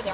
Thank you.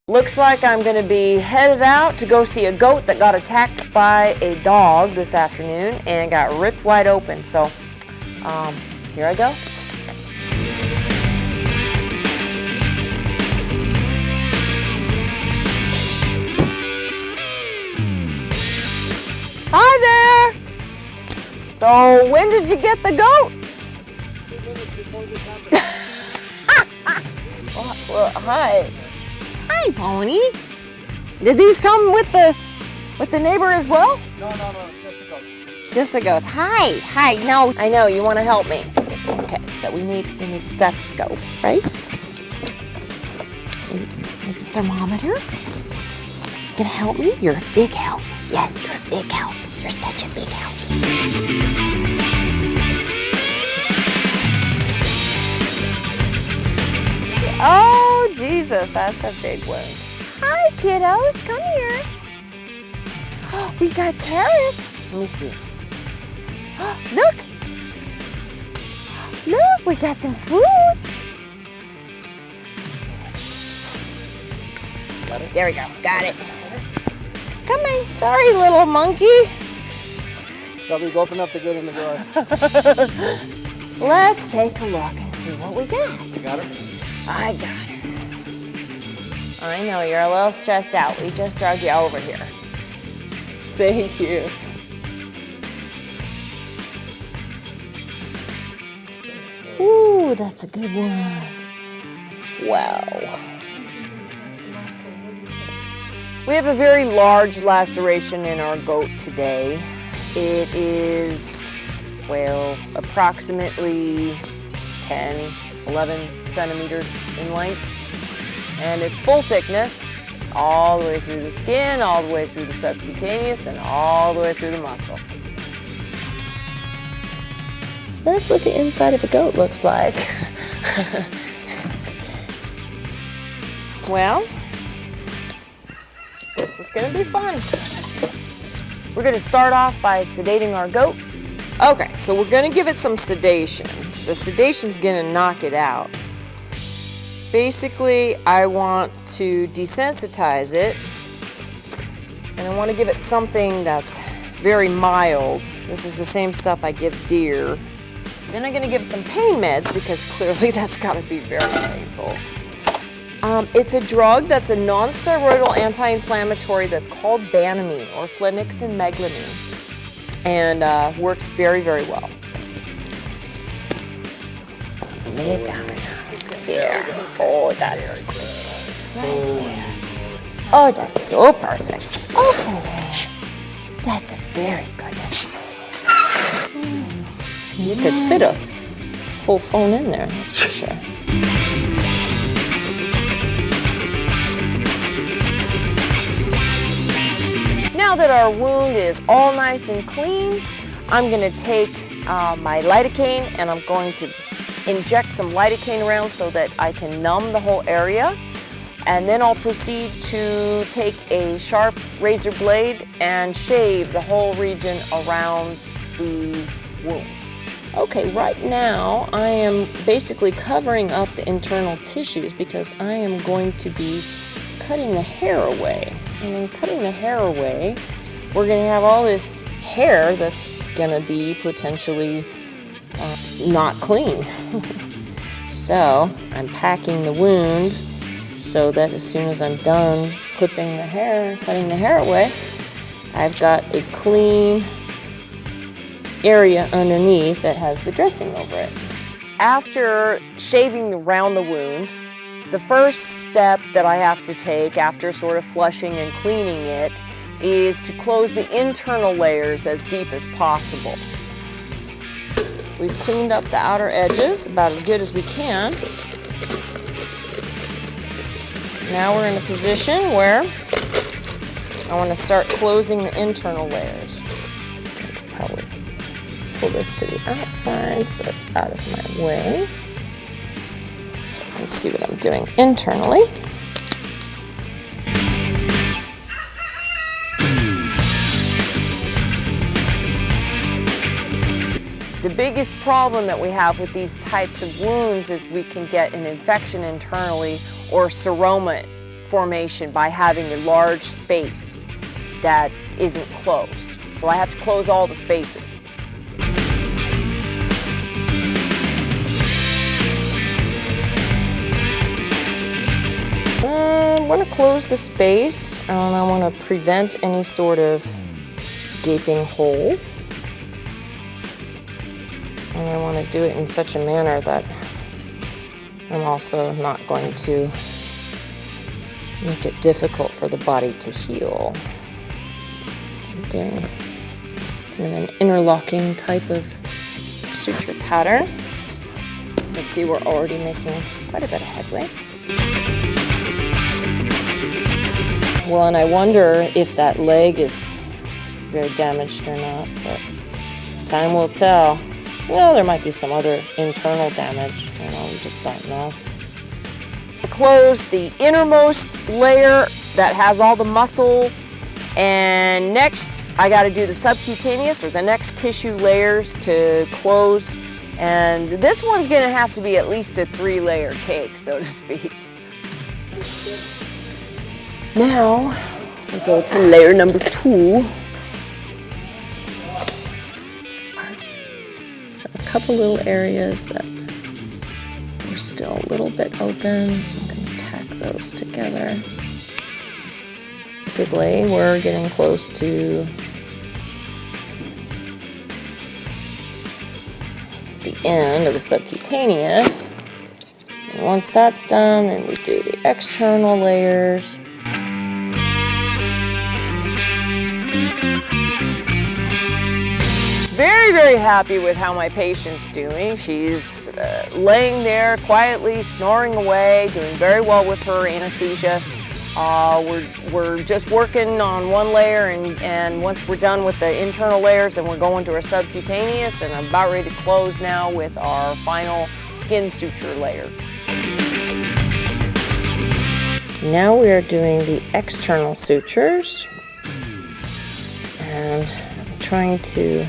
Looks like I'm going to be headed out to go see a goat that got attacked by a dog this afternoon and got ripped wide open. So, here I go. Hi there! So, when did you get the goat? 2 minutes before this happened. Well, hi. Hi, Pony. Did these come with the neighbor as well? No, just the goat. Just the goats. Hi. No, I know you want to help me. Okay, so we need a stethoscope, right? Maybe a thermometer. You gonna help me? You're a big help. Yes, you're a big help. You're such a big help. Oh, Jesus, that's a big one. Hi, kiddos, come here. Oh, we got carrots. Let me see. Oh, look. Look, we got some food. There we go, got it. Come in. Sorry, little monkey. Probably old enough to get in the garage. Let's take a look and see what we got. You got her? I got her. I know, you're a little stressed out. We just drug you over here. Thank you. Ooh, that's a good one. Wow. We have a very large laceration in our goat today. It is, well, approximately 10, 11 centimeters in length. And it's full thickness, all the way through the skin, all the way through the subcutaneous, and all the way through the muscle. So that's what the inside of a goat looks like. Well, this is gonna be fun. We're gonna start off by sedating our goat. Okay, so we're gonna give it some sedation. The sedation's gonna knock it out. Basically, I want to desensitize it, and I want to give it something that's very mild. This is the same stuff I give deer. Then I'm going to give it some pain meds, because clearly that's got to be very painful. It's a drug that's a non-steroidal anti-inflammatory that's called Banamine, or flunixin meglumine, and works very, very well. Lay it down. There. Oh, that's good. Right there. Oh, that's so perfect. Okay. That's a very good one. You could fit a whole phone in there, that's for sure. Now that our wound is all nice and clean, I'm going to take my lidocaine, and I'm going to inject some lidocaine around so that I can numb the whole area. And then I'll proceed to take a sharp razor blade and shave the whole region around the wound. Okay, right now I am basically covering up the internal tissues because I am going to be cutting the hair away. And then cutting the hair away, we're going to have all this hair that's going to be potentially not clean. So I'm packing the wound so that as soon as I'm done clipping the hair, cutting the hair away, I've got a clean area underneath that has the dressing over it. After shaving around the wound, the first step that I have to take after sort of flushing and cleaning it is to close the internal layers as deep as possible. We've cleaned up the outer edges about as good as we can. Now we're in a position where I want to start closing the internal layers. I could probably pull this to the outside so it's out of my way, so I can see what I'm doing internally. The biggest problem that we have with these types of wounds is we can get an infection internally or seroma formation by having a large space that isn't closed. So I have to close all the spaces. I want to close the space, and I want to prevent any sort of gaping hole. And I want to do it in such a manner that I'm also not going to make it difficult for the body to heal. I'm doing kind of an interlocking type of suture pattern. Let's see, we're already making quite a bit of headway. Well, and I wonder if that leg is very damaged or not, but time will tell. Well, there might be some other internal damage, you know, we just don't know. Close the innermost layer that has all the muscle, and next I got to do the subcutaneous, or the next tissue layers to close, and this one's going to have to be at least a 3-layer cake, so to speak. Now we go to layer number 2. So a couple little areas that are still a little bit open. I'm going to tack those together. Basically, we're getting close to the end of the subcutaneous. And once that's done, then we do the external layers. Very, very happy with how my patient's doing. She's laying there quietly, snoring away, doing very well with her anesthesia. We're just working on one layer, and once we're done with the internal layers, then we're going to our subcutaneous, and I'm about ready to close now with our final skin suture layer. Now we are doing the external sutures, and I'm trying to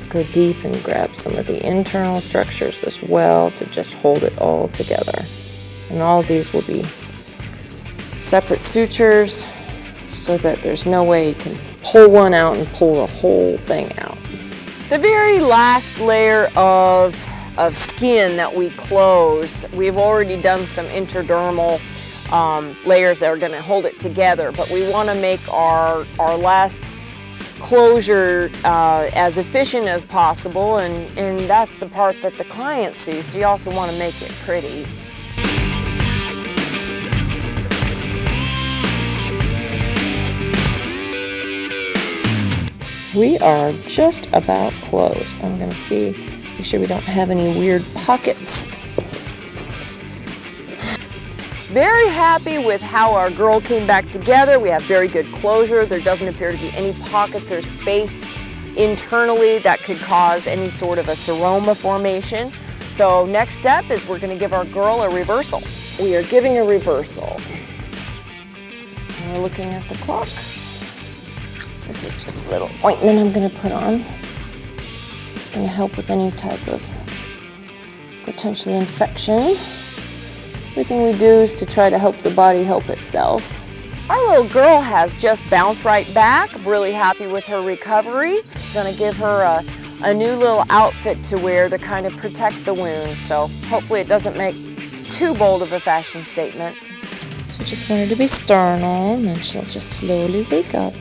go deep and grab some of the internal structures as well to just hold it all together. And all of these will be separate sutures so that there's no way you can pull one out and pull the whole thing out. The very last layer of skin that we close, we've already done some intradermal layers that are going to hold it together, but we want to make our last closure as efficient as possible, and that's the part that the client sees, so you also want to make it pretty. We are just about closed. I'm going to make sure we don't have any weird pockets. Very happy with how our girl came back together. We have very good closure. There doesn't appear to be any pockets or space internally that could cause any sort of a seroma formation. So next step is we're going to give our girl a reversal. We are giving a reversal. And we're looking at the clock. This is just a little ointment I'm going to put on. It's going to help with any type of potential infection. Everything we do is to try to help the body help itself. Our little girl has just bounced right back. I'm really happy with her recovery. Gonna give her a new little outfit to wear to kind of protect the wound. So hopefully it doesn't make too bold of a fashion statement. So just want her to be sternal, and then she'll just slowly wake up.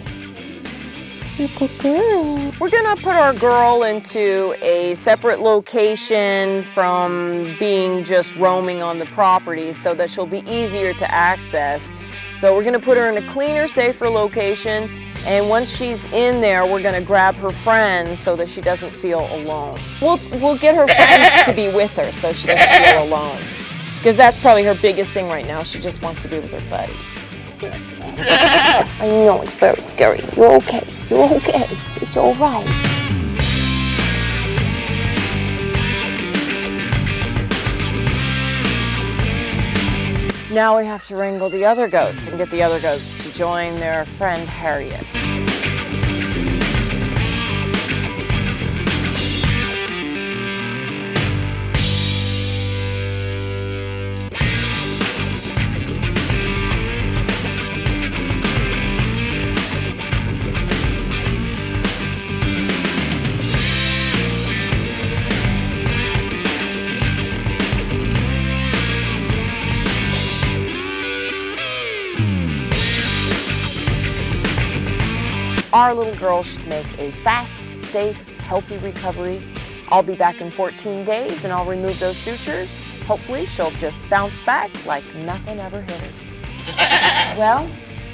Good girl. We're gonna put our girl into a separate location from being just roaming on the property so that she'll be easier to access. So we're gonna put her in a cleaner, safer location, and once she's in there, we're gonna grab her friends so that she doesn't feel alone. We'll get her friends to be with her so she doesn't feel alone. Because that's probably her biggest thing right now. She just wants to be with her buddies. I know it's very scary. You're okay. You're okay. It's all right. Now we have to wrangle the other goats and get the other goats to join their friend Harriet. our little girl should make a fast, safe, healthy recovery. I'll be back in 14 days and I'll remove those sutures. Hopefully she'll just bounce back like nothing ever hit her. Well,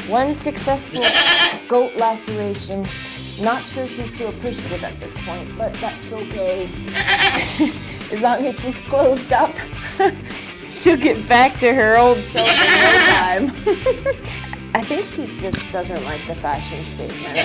one successful goat laceration. Not sure she's too appreciative at this point, but that's okay. As long as she's closed up, she'll get back to her old self in no time. I think she just doesn't like the fashion statement.